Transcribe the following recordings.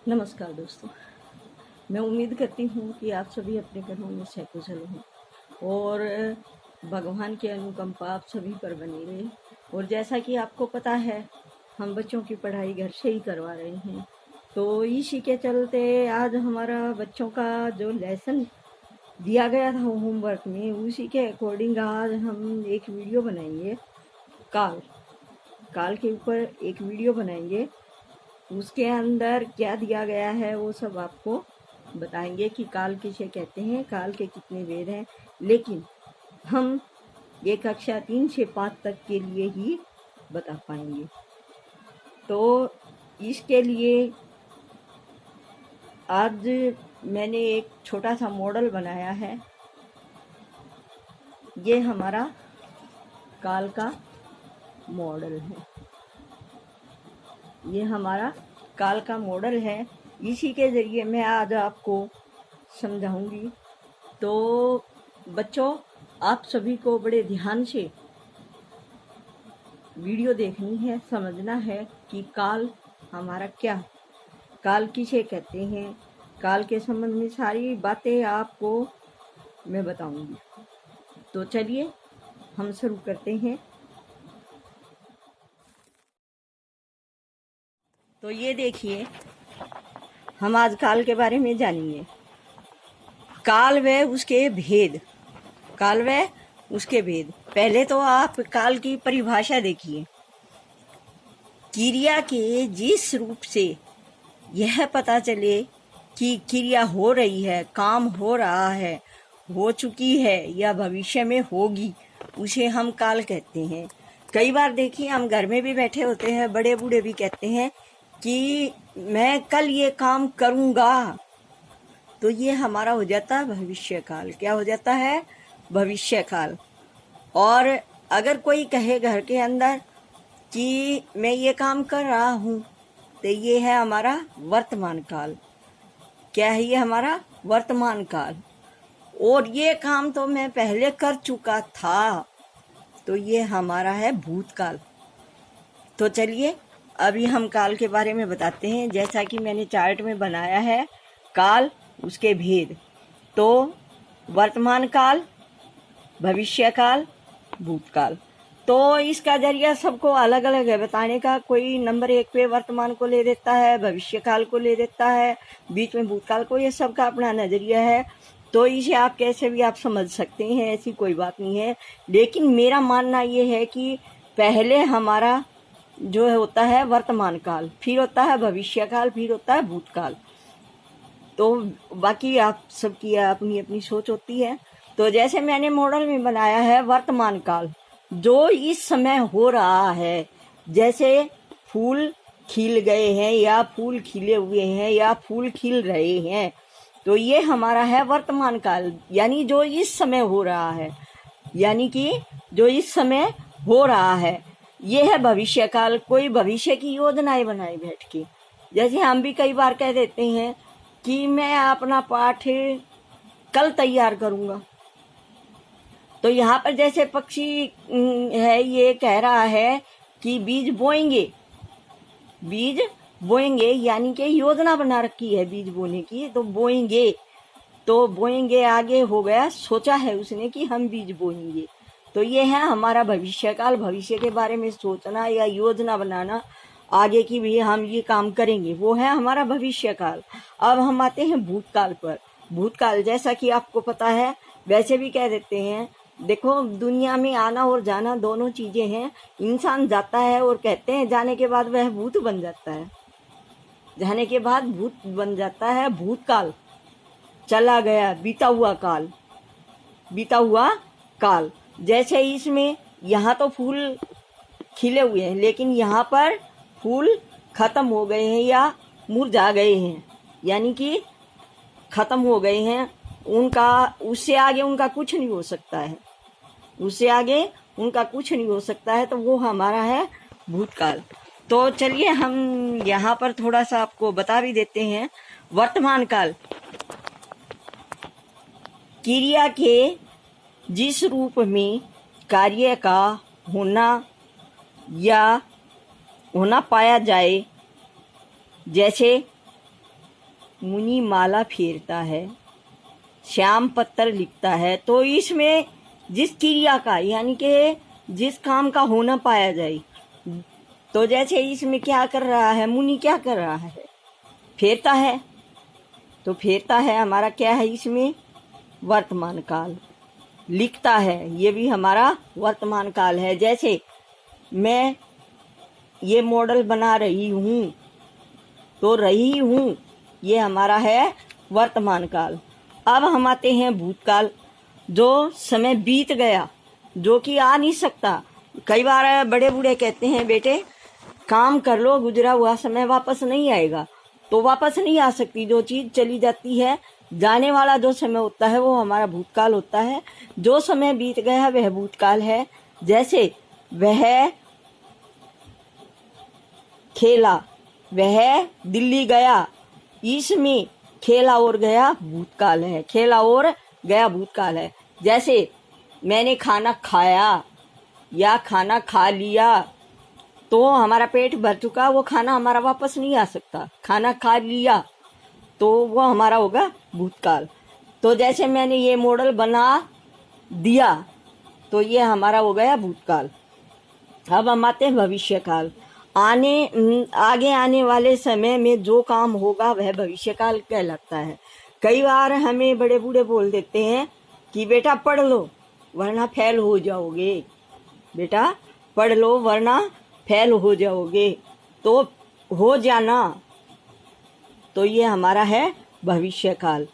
नमस्कार दोस्तों। मैं उम्मीद करती हूँ कि आप सभी अपने घरों में सकुशल हों और भगवान की अनुकंपा आप सभी पर बनी रहे। और जैसा कि आपको पता है, हम बच्चों की पढ़ाई घर से ही करवा रहे हैं, तो इसी के चलते आज हमारा बच्चों का जो लेसन दिया गया था होमवर्क में, उसी के अकॉर्डिंग आज हम एक वीडियो बनाएंगे। काल के ऊपर एक वीडियो बनाएंगे। उसके अंदर क्या दिया गया है वो सब आपको बताएंगे कि काल किसे कहते हैं, काल के कितने वेद हैं। लेकिन हम ये कक्षा 3 से 5 तक के लिए ही बता पाएंगे। तो इसके लिए आज मैंने एक छोटा सा मॉडल बनाया है। ये हमारा काल का मॉडल है। ये हमारा काल का मॉडल है। इसी के ज़रिए मैं आज आपको समझाऊंगी। तो बच्चों, आप सभी को बड़े ध्यान से वीडियो देखनी है, समझना है कि काल हमारा क्या, काल किसे कहते हैं, काल के संबंध में सारी बातें आपको मैं बताऊंगी। तो चलिए हम शुरू करते हैं। तो ये देखिए, हम आज काल के बारे में जानेंगे। काल व उसके भेद। काल व उसके भेद। पहले तो आप काल की परिभाषा देखिए। क्रिया के जिस रूप से यह पता चले कि क्रिया हो रही है, काम हो रहा है, हो चुकी है या भविष्य में होगी, उसे हम काल कहते हैं। कई बार देखिए, हम घर में भी बैठे होते हैं, बड़े बूढ़े भी कहते हैं कि मैं कल ये काम करूँगा, तो ये हमारा हो जाता है भविष्य काल। क्या हो जाता है? भविष्य काल। और अगर कोई कहे घर के अंदर कि मैं ये काम कर रहा हूँ, तो ये है हमारा वर्तमान काल। क्या है? ये हमारा वर्तमान काल। और ये काम तो मैं पहले कर चुका था, तो ये हमारा है भूतकाल। तो चलिए अभी हम काल के बारे में बताते हैं। जैसा कि मैंने चार्ट में बनाया है, काल उसके भेद। तो वर्तमान काल, भविष्य काल, भूतकाल। तो इसका जरिया सबको अलग अलग है बताने का। कोई नंबर 1 पे वर्तमान को ले देता है, भविष्य काल को ले देता है, बीच में भूतकाल को। ये सबका अपना नजरिया है, तो इसे आप कैसे भी आप समझ सकते हैं, ऐसी कोई बात नहीं है। लेकिन मेरा मानना ये है कि पहले हमारा जो होता है वर्तमान काल, फिर होता है भविष्य काल, फिर होता है भूतकाल। तो बाकी आप सबकी अपनी अपनी सोच होती है। तो जैसे मैंने मॉडल में बनाया है वर्तमान काल, जो इस समय हो रहा है, जैसे फूल खिल गए हैं या फूल खिले हुए हैं या फूल खिल रहे हैं, तो ये हमारा है वर्तमान काल, यानी जो इस समय हो रहा है, यानी कि जो इस समय हो रहा है। ये है भविष्य काल। कोई भविष्य की योजनाएं बनाए बैठ के। जैसे हम भी कई बार कह देते हैं कि मैं अपना पाठ कल तैयार करूंगा, तो यहाँ पर जैसे पक्षी है, ये कह रहा है कि बीज बोएंगे, बीज बोएंगे, यानी कि योजना बना रखी है बीज बोने की, तो बोएंगे। तो बोएंगे आगे हो गया, सोचा है उसने कि हम बीज बोएंगे। तो ये है हमारा भविष्य काल। भविष्य के बारे में सोचना या योजना बनाना, आगे की भी हम ये काम करेंगे, वो है हमारा भविष्य काल। अब हम आते हैं भूतकाल पर। भूतकाल जैसा कि आपको पता है, वैसे भी कह देते हैं। देखो, दुनिया में आना और जाना दोनों चीजें हैं। इंसान जाता है और कहते हैं जाने के बाद वह भूत बन जाता है, जाने के बाद भूत बन जाता है। भूतकाल चला गया, बीता हुआ काल, बीता हुआ काल। जैसे इसमें यहाँ तो फूल खिले हुए हैं, लेकिन यहाँ पर फूल खत्म हो गए हैं या मुरझा गए हैं, यानी कि खत्म हो गए हैं। उनका उससे आगे उनका कुछ नहीं हो सकता है, उससे आगे उनका कुछ नहीं हो सकता है। तो वो हमारा है भूतकाल। तो चलिए हम यहाँ पर थोड़ा सा आपको बता भी देते हैं। वर्तमान काल, क्रिया के जिस रूप में कार्य का होना या होना पाया जाए, जैसे मुनि माला फेरता है, श्याम पत्तर लिखता है, तो इसमें जिस क्रिया का यानी कि जिस काम का होना पाया जाए, तो जैसे इसमें क्या कर रहा है मुनि, क्या कर रहा है, फेरता है। तो फेरता है हमारा क्या है, इसमें वर्तमान काल। लिखता है, ये भी हमारा वर्तमान काल है। जैसे मैं ये मॉडल बना रही हूँ, तो रही हूँ, ये हमारा है वर्तमान काल। अब हम आते हैं भूतकाल, जो समय बीत गया, जो कि आ नहीं सकता। कई बार बड़े बूढ़े कहते हैं बेटे काम कर लो, गुजरा हुआ समय वापस नहीं आएगा। तो वापस नहीं आ सकती, जो चीज चली जाती है, जाने वाला जो समय होता है वो हमारा भूतकाल होता है। जो समय बीत गया वह भूतकाल है। जैसे वह खेला, वह दिल्ली गया, इसमें खेला और गया भूतकाल है, खेला और गया भूतकाल है। जैसे मैंने खाना खाया या खाना खा लिया, तो हमारा पेट भर चुका, वो खाना हमारा वापस नहीं आ सकता। खाना खा लिया तो वो हमारा होगा भूतकाल। तो जैसे मैंने ये मॉडल बना दिया, तो ये हमारा हो गया भूतकाल। अब हम आते हैं भविष्यकाल। आगे आने वाले समय में जो काम होगा वह भविष्यकाल कहलाता है। कई बार हमें बड़े बूढ़े बोल देते हैं कि बेटा पढ़ लो वरना फेल हो जाओगे, बेटा पढ़ लो वरना फेल हो जाओगे। तो हो जाना, तो ये हमारा है भविष्यकाल।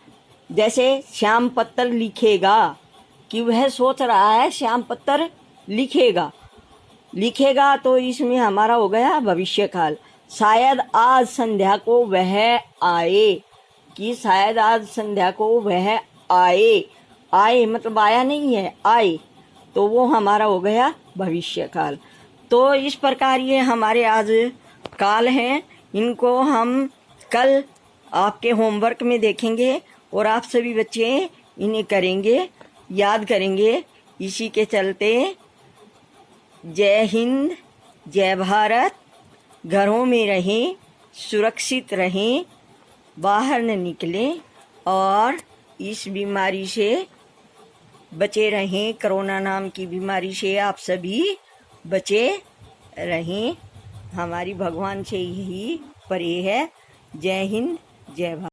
जैसे श्याम पत्तर लिखेगा, कि वह सोच रहा है श्याम पत्तर लिखेगा, लिखेगा, तो इसमें हमारा हो गया भविष्यकाल। शायद आज संध्या को वह आए, कि शायद आज संध्या को वह आए, आए मतलब आया नहीं है, आए, तो वो हमारा हो गया भविष्यकाल। तो इस प्रकार ये हमारे आज काल हैं। इनको हम कल आपके होमवर्क में देखेंगे और आप सभी बच्चे इन्हें करेंगे, याद करेंगे। इसी के चलते जय हिंद, जय भारत। घरों में रहें, सुरक्षित रहें, बाहर न निकलें और इस बीमारी से बचे रहें। कोरोना नाम की बीमारी से आप सभी बचे रहें। हमारी भगवान से यही प्रे है। जय हिंद, जय भारत।